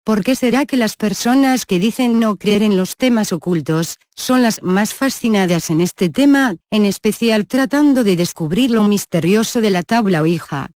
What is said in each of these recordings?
¿Por qué será que las personas que dicen no creer en los temas ocultos, son las más fascinadas en este tema, en especial tratando de descubrir lo misterioso de la tabla Ouija?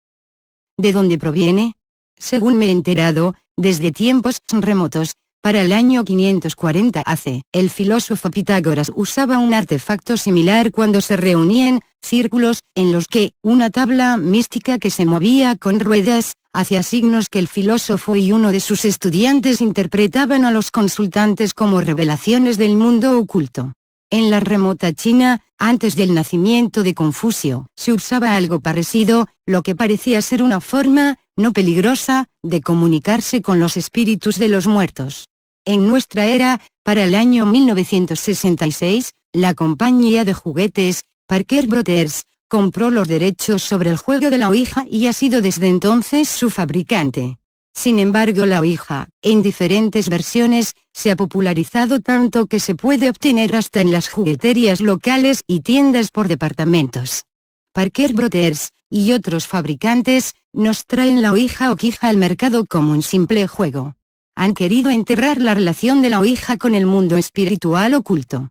¿De dónde proviene? Según me he enterado, desde tiempos remotos, para el año 540 AC, el filósofo Pitágoras usaba un artefacto similar cuando se reunían círculos, en los que una tabla mística que se movía con ruedas, hacía signos que el filósofo y uno de sus estudiantes interpretaban a los consultantes como revelaciones del mundo oculto. En la remota China, antes del nacimiento de Confucio, se usaba algo parecido, lo que parecía ser una forma, no peligrosa, de comunicarse con los espíritus de los muertos. En nuestra era, para el año 1966, la compañía de juguetes, Parker Brothers, compró los derechos sobre el juego de la Ouija y ha sido desde entonces su fabricante. Sin embargo, la Ouija, en diferentes versiones, se ha popularizado tanto que se puede obtener hasta en las jugueterías locales y tiendas por departamentos. Parker Brothers, y otros fabricantes, nos traen la Ouija o Quija al mercado como un simple juego. Han querido enterrar la relación de la Ouija con el mundo espiritual oculto.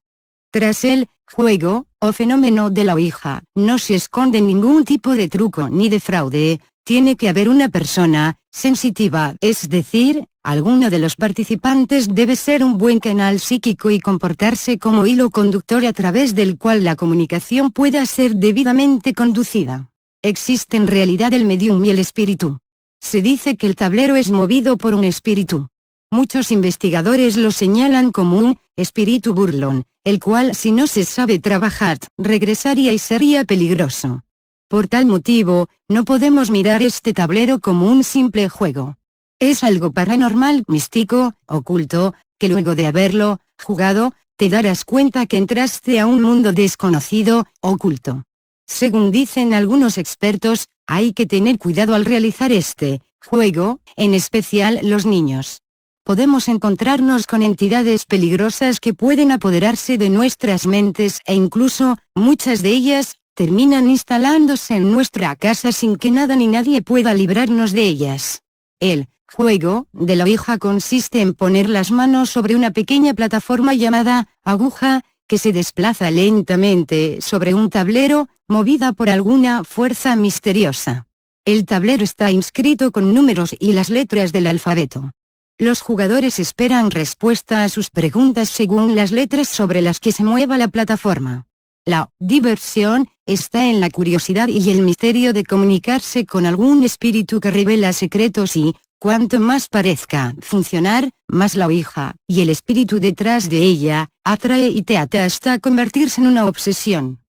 Tras el juego, o fenómeno de la Ouija, no se esconde ningún tipo de truco ni de fraude. Tiene que haber una persona sensitiva, es decir, alguno de los participantes debe ser un buen canal psíquico y comportarse como hilo conductor a través del cual la comunicación pueda ser debidamente conducida. Existe en realidad el medium y el espíritu. Se dice que el tablero es movido por un espíritu. Muchos investigadores lo señalan como un espíritu burlón, el cual si no se sabe trabajar, regresaría y sería peligroso. Por tal motivo, no podemos mirar este tablero como un simple juego. Es algo paranormal, místico, oculto, que luego de haberlo jugado, te darás cuenta que entraste a un mundo desconocido, oculto. Según dicen algunos expertos, hay que tener cuidado al realizar este juego, en especial los niños. Podemos encontrarnos con entidades peligrosas que pueden apoderarse de nuestras mentes e incluso, muchas de ellas, terminan instalándose en nuestra casa sin que nada ni nadie pueda librarnos de ellas. El juego de la Ouija consiste en poner las manos sobre una pequeña plataforma llamada aguja, que se desplaza lentamente sobre un tablero, movida por alguna fuerza misteriosa. El tablero está inscrito con números y las letras del alfabeto. Los jugadores esperan respuesta a sus preguntas según las letras sobre las que se mueva la plataforma. La diversión está en la curiosidad y el misterio de comunicarse con algún espíritu que revela secretos y, cuanto más parezca funcionar, más la Ouija, y el espíritu detrás de ella, atrae y te ata hasta convertirse en una obsesión.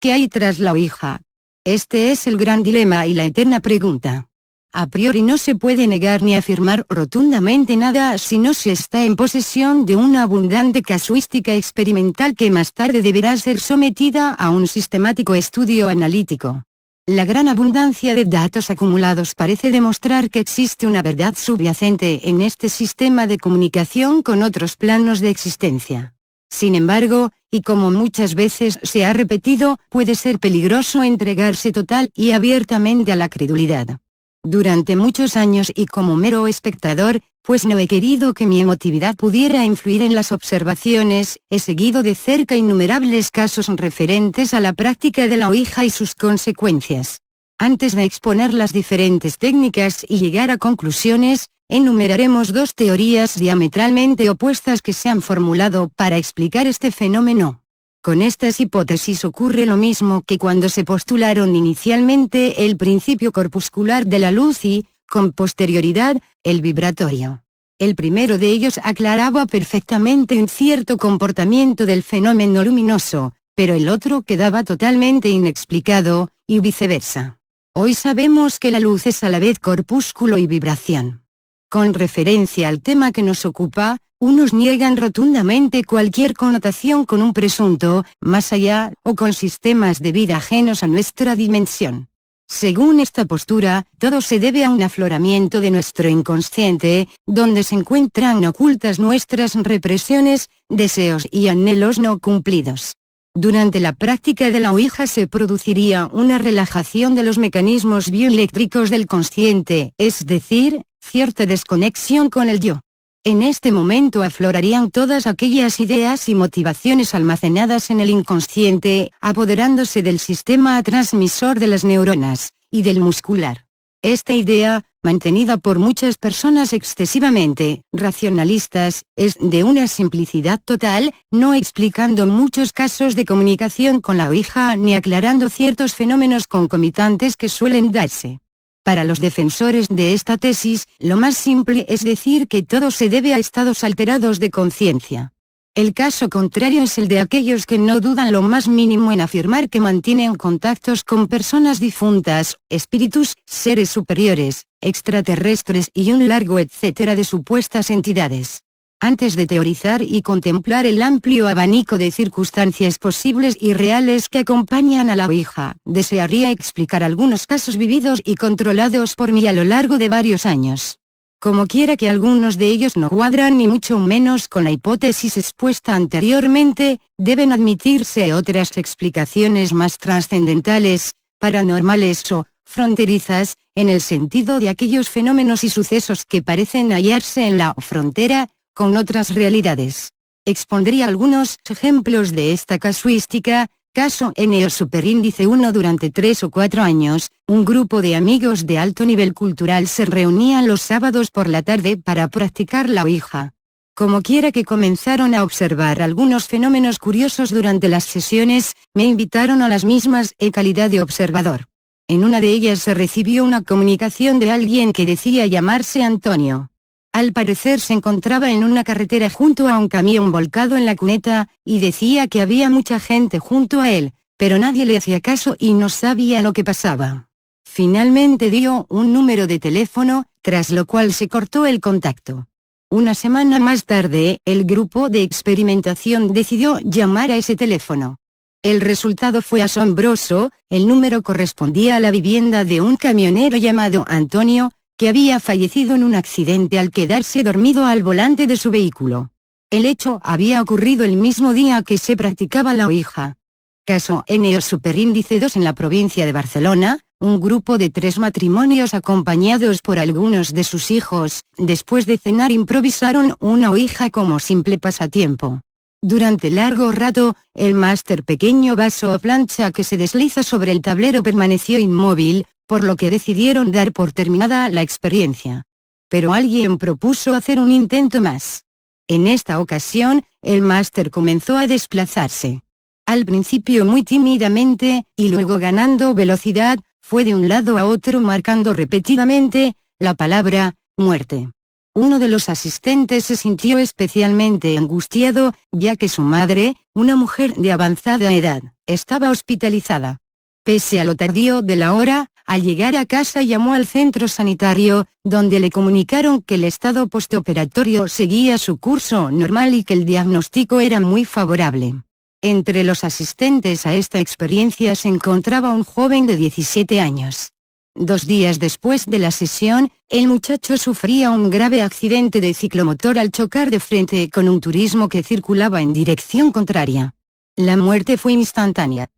¿Qué hay tras la Ouija? Este es el gran dilema y la eterna pregunta. A priori no se puede negar ni afirmar rotundamente nada si no se está en posesión de una abundante casuística experimental que más tarde deberá ser sometida a un sistemático estudio analítico. La gran abundancia de datos acumulados parece demostrar que existe una verdad subyacente en este sistema de comunicación con otros planos de existencia. Sin embargo, y como muchas veces se ha repetido, puede ser peligroso entregarse total y abiertamente a la credulidad. Durante muchos años y como mero espectador, pues no he querido que mi emotividad pudiera influir en las observaciones, he seguido de cerca innumerables casos referentes a la práctica de la Ouija y sus consecuencias. Antes de exponer las diferentes técnicas y llegar a conclusiones, enumeraremos dos teorías diametralmente opuestas que se han formulado para explicar este fenómeno. Con estas hipótesis ocurre lo mismo que cuando se postularon inicialmente el principio corpuscular de la luz y, con posterioridad, el vibratorio. El primero de ellos aclaraba perfectamente un cierto comportamiento del fenómeno luminoso, pero el otro quedaba totalmente inexplicado, y viceversa. Hoy sabemos que la luz es a la vez corpúsculo y vibración. Con referencia al tema que nos ocupa, unos niegan rotundamente cualquier connotación con un presunto más allá o con sistemas de vida ajenos a nuestra dimensión. Según esta postura, todo se debe a un afloramiento de nuestro inconsciente, donde se encuentran ocultas nuestras represiones, deseos y anhelos no cumplidos. Durante la práctica de la Ouija se produciría una relajación de los mecanismos bioeléctricos del consciente, es decir, cierta desconexión con el yo. En este momento aflorarían todas aquellas ideas y motivaciones almacenadas en el inconsciente, apoderándose del sistema transmisor de las neuronas, y del muscular. Esta idea, mantenida por muchas personas excesivamente racionalistas, es de una simplicidad total, no explicando muchos casos de comunicación con la Ouija ni aclarando ciertos fenómenos concomitantes que suelen darse. Para los defensores de esta tesis, lo más simple es decir que todo se debe a estados alterados de conciencia. El caso contrario es el de aquellos que no dudan lo más mínimo en afirmar que mantienen contactos con personas difuntas, espíritus, seres superiores, extraterrestres y un largo etcétera de supuestas entidades. Antes de teorizar y contemplar el amplio abanico de circunstancias posibles y reales que acompañan a la Ouija, desearía explicar algunos casos vividos y controlados por mí a lo largo de varios años. Como quiera que algunos de ellos no cuadran ni mucho menos con la hipótesis expuesta anteriormente, deben admitirse otras explicaciones más trascendentales, paranormales o fronterizas, en el sentido de aquellos fenómenos y sucesos que parecen hallarse en la frontera con otras realidades. Expondría algunos ejemplos de esta casuística. Caso N superíndice 1. Durante 3 o 4 años, un grupo de amigos de alto nivel cultural se reunían los sábados por la tarde para practicar la Ouija. Como quiera que comenzaron a observar algunos fenómenos curiosos durante las sesiones, me invitaron a las mismas en calidad de observador. En una de ellas se recibió una comunicación de alguien que decía llamarse Antonio. Al parecer se encontraba en una carretera junto a un camión volcado en la cuneta, y decía que había mucha gente junto a él, pero nadie le hacía caso y no sabía lo que pasaba. Finalmente dio un número de teléfono, tras lo cual se cortó el contacto. Una semana más tarde, el grupo de experimentación decidió llamar a ese teléfono. El resultado fue asombroso. El número correspondía a la vivienda de un camionero llamado Antonio, que había fallecido en un accidente al quedarse dormido al volante de su vehículo. El hecho había ocurrido el mismo día que se practicaba la Ouija. Caso N superíndice 2. En la provincia de Barcelona, un grupo de 3 matrimonios acompañados por algunos de sus hijos, después de cenar improvisaron una Ouija como simple pasatiempo. Durante largo rato, el máster pequeño vaso o plancha que se desliza sobre el tablero permaneció inmóvil, por lo que decidieron dar por terminada la experiencia. Pero alguien propuso hacer un intento más. En esta ocasión, el máster comenzó a desplazarse. Al principio muy tímidamente, y luego ganando velocidad, fue de un lado a otro marcando repetidamente la palabra muerte. Uno de los asistentes se sintió especialmente angustiado, ya que su madre, una mujer de avanzada edad, estaba hospitalizada. Pese a lo tardío de la hora, al llegar a casa llamó al centro sanitario, donde le comunicaron que el estado postoperatorio seguía su curso normal y que el diagnóstico era muy favorable. Entre los asistentes a esta experiencia se encontraba un joven de 17 años. 2 días después de la sesión, el muchacho sufría un grave accidente de ciclomotor al chocar de frente con un turismo que circulaba en dirección contraria. La muerte fue instantánea.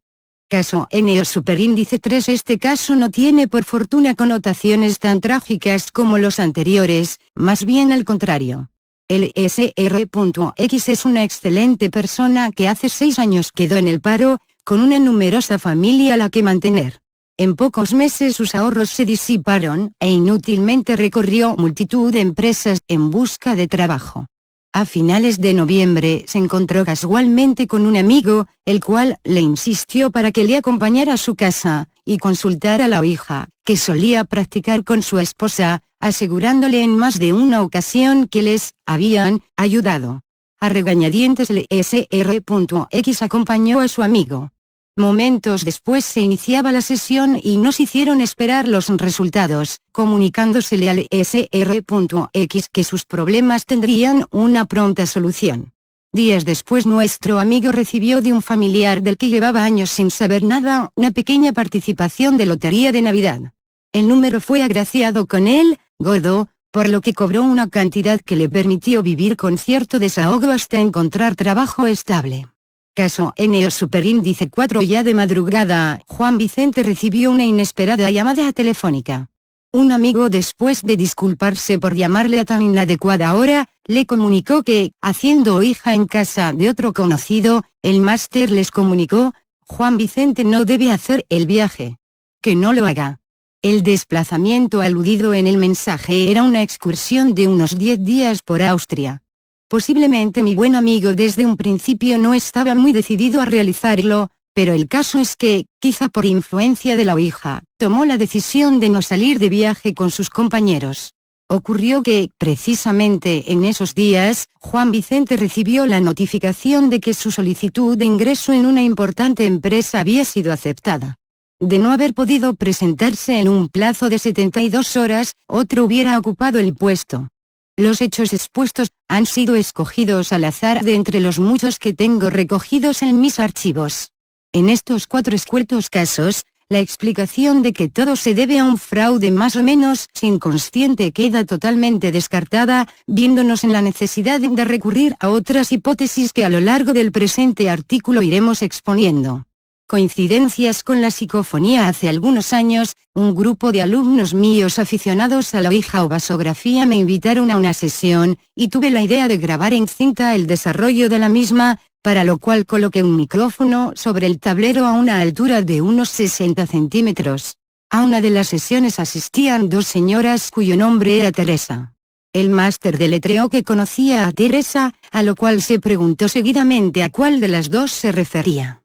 Caso N superíndice 3. Este caso no tiene por fortuna connotaciones tan trágicas como los anteriores, más bien al contrario. El Sr.X es una excelente persona que hace 6 años quedó en el paro, con una numerosa familia a la que mantener. En pocos meses sus ahorros se disiparon, e inútilmente recorrió multitud de empresas en busca de trabajo. A finales de noviembre se encontró casualmente con un amigo, el cual le insistió para que le acompañara a su casa, y consultara la Ouija, que solía practicar con su esposa, asegurándole en más de una ocasión que les habían ayudado. A regañadientes el Sr.X acompañó a su amigo. Momentos después se iniciaba la sesión y no se hicieron esperar los resultados, comunicándosele al Sr.X que sus problemas tendrían una pronta solución. Días después nuestro amigo recibió de un familiar del que llevaba años sin saber nada una pequeña participación de lotería de Navidad. El número fue agraciado con el gordo, por lo que cobró una cantidad que le permitió vivir con cierto desahogo hasta encontrar trabajo estable. Caso N superíndice 4. Ya de madrugada, Juan Vicente recibió una inesperada llamada telefónica. Un amigo, después de disculparse por llamarle a tan inadecuada hora, le comunicó que, haciendo ouija en casa de otro conocido, el máster les comunicó: Juan Vicente no debe hacer el viaje. Que no lo haga. El desplazamiento aludido en el mensaje era una excursión de unos 10 días por Austria. Posiblemente mi buen amigo desde un principio no estaba muy decidido a realizarlo, pero el caso es que, quizá por influencia de la ouija, tomó la decisión de no salir de viaje con sus compañeros. Ocurrió que, precisamente en esos días, Juan Vicente recibió la notificación de que su solicitud de ingreso en una importante empresa había sido aceptada. De no haber podido presentarse en un plazo de 72 horas, otro hubiera ocupado el puesto. Los hechos expuestos han sido escogidos al azar de entre los muchos que tengo recogidos en mis archivos. En estos 4 escuetos casos, la explicación de que todo se debe a un fraude más o menos inconsciente queda totalmente descartada, viéndonos en la necesidad de recurrir a otras hipótesis que a lo largo del presente artículo iremos exponiendo. Coincidencias con la psicofonía. Hace algunos años, un grupo de alumnos míos aficionados a la ouija o vasografía me invitaron a una sesión, y tuve la idea de grabar en cinta el desarrollo de la misma, para lo cual coloqué un micrófono sobre el tablero a una altura de unos 60 centímetros. A una de las sesiones asistían 2 señoras cuyo nombre era Teresa. El máster deletreó que conocía a Teresa, a lo cual se preguntó seguidamente a cuál de las 2 se refería.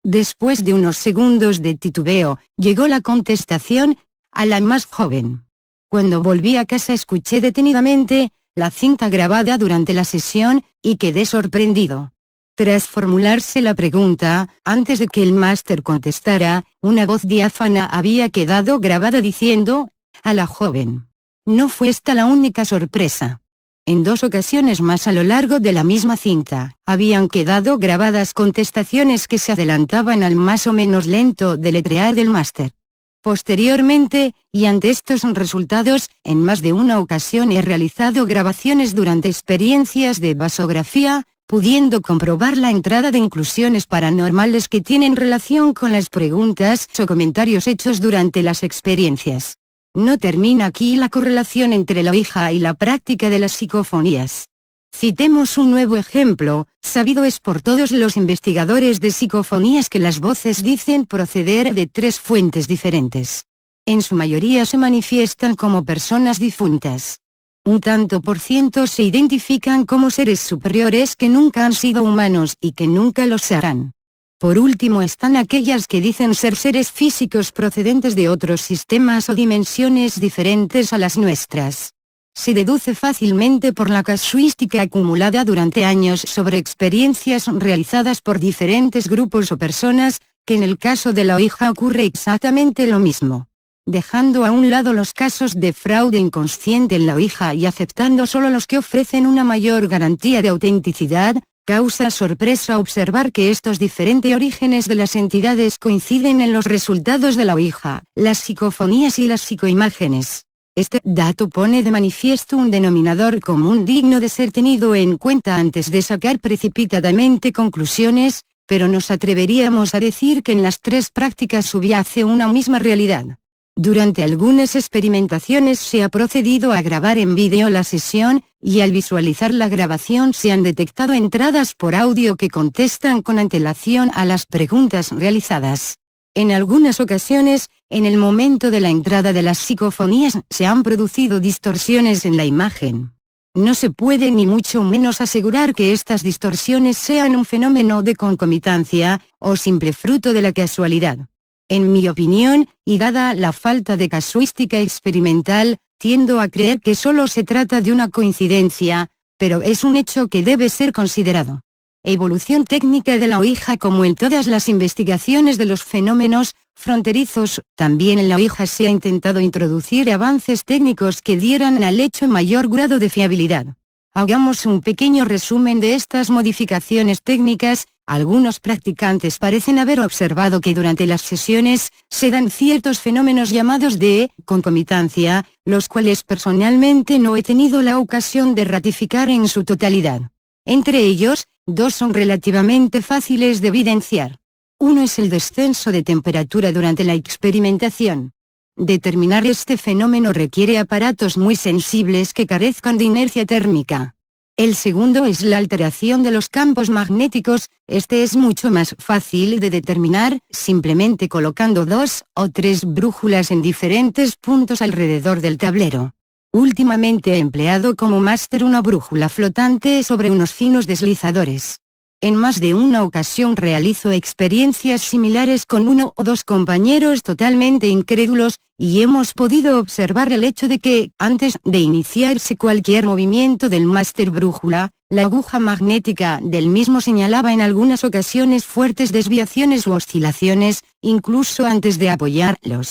Después de unos segundos de titubeo, llegó la contestación: a la más joven. Cuando volví a casa escuché detenidamente la cinta grabada durante la sesión, y quedé sorprendido. Tras formularse la pregunta, antes de que el máster contestara, una voz diáfana había quedado grabada diciendo: a la joven. No fue esta la única sorpresa. En 2 ocasiones más a lo largo de la misma cinta, habían quedado grabadas contestaciones que se adelantaban al más o menos lento deletrear del máster. Posteriormente, y ante estos resultados, en más de una ocasión he realizado grabaciones durante experiencias de vasografía, pudiendo comprobar la entrada de inclusiones paranormales que tienen relación con las preguntas o comentarios hechos durante las experiencias. No termina aquí la correlación entre la ouija y la práctica de las psicofonías. Citemos un nuevo ejemplo. Sabido es por todos los investigadores de psicofonías que las voces dicen proceder de 3 fuentes diferentes. En su mayoría se manifiestan como personas difuntas. Un tanto por ciento se identifican como seres superiores que nunca han sido humanos y que nunca lo serán. Por último están aquellas que dicen ser seres físicos procedentes de otros sistemas o dimensiones diferentes a las nuestras. Se deduce fácilmente por la casuística acumulada durante años sobre experiencias realizadas por diferentes grupos o personas, que en el caso de la ouija ocurre exactamente lo mismo. Dejando a un lado los casos de fraude inconsciente en la ouija y aceptando solo los que ofrecen una mayor garantía de autenticidad, causa sorpresa observar que estos diferentes orígenes de las entidades coinciden en los resultados de la ouija, las psicofonías y las psicoimágenes. Este dato pone de manifiesto un denominador común digno de ser tenido en cuenta antes de sacar precipitadamente conclusiones, pero nos atreveríamos a decir que en las 3 prácticas subyace una misma realidad. Durante algunas experimentaciones se ha procedido a grabar en vídeo la sesión, y al visualizar la grabación se han detectado entradas por audio que contestan con antelación a las preguntas realizadas. En algunas ocasiones, en el momento de la entrada de las psicofonías se han producido distorsiones en la imagen. No se puede ni mucho menos asegurar que estas distorsiones sean un fenómeno de concomitancia, o simple fruto de la casualidad. En mi opinión, y dada la falta de casuística experimental, tiendo a creer que solo se trata de una coincidencia, pero es un hecho que debe ser considerado. Evolución técnica de la ouija. Como en todas las investigaciones de los fenómenos fronterizos, también en la ouija se ha intentado introducir avances técnicos que dieran al hecho mayor grado de fiabilidad. Hagamos un pequeño resumen de estas modificaciones técnicas. Algunos practicantes parecen haber observado que durante las sesiones se dan ciertos fenómenos llamados de concomitancia, los cuales personalmente no he tenido la ocasión de ratificar en su totalidad. Entre ellos, 2 son relativamente fáciles de evidenciar. Uno es el descenso de temperatura durante la experimentación. Determinar este fenómeno requiere aparatos muy sensibles que carezcan de inercia térmica. El segundo es la alteración de los campos magnéticos. Este es mucho más fácil de determinar, simplemente colocando 2 o 3 brújulas en diferentes puntos alrededor del tablero. Últimamente he empleado como máster una brújula flotante sobre unos finos deslizadores. En más de una ocasión realizo experiencias similares con uno o dos compañeros totalmente incrédulos, y hemos podido observar el hecho de que, antes de iniciarse cualquier movimiento del máster brújula, la aguja magnética del mismo señalaba en algunas ocasiones fuertes desviaciones u oscilaciones, incluso antes de apoyarlos.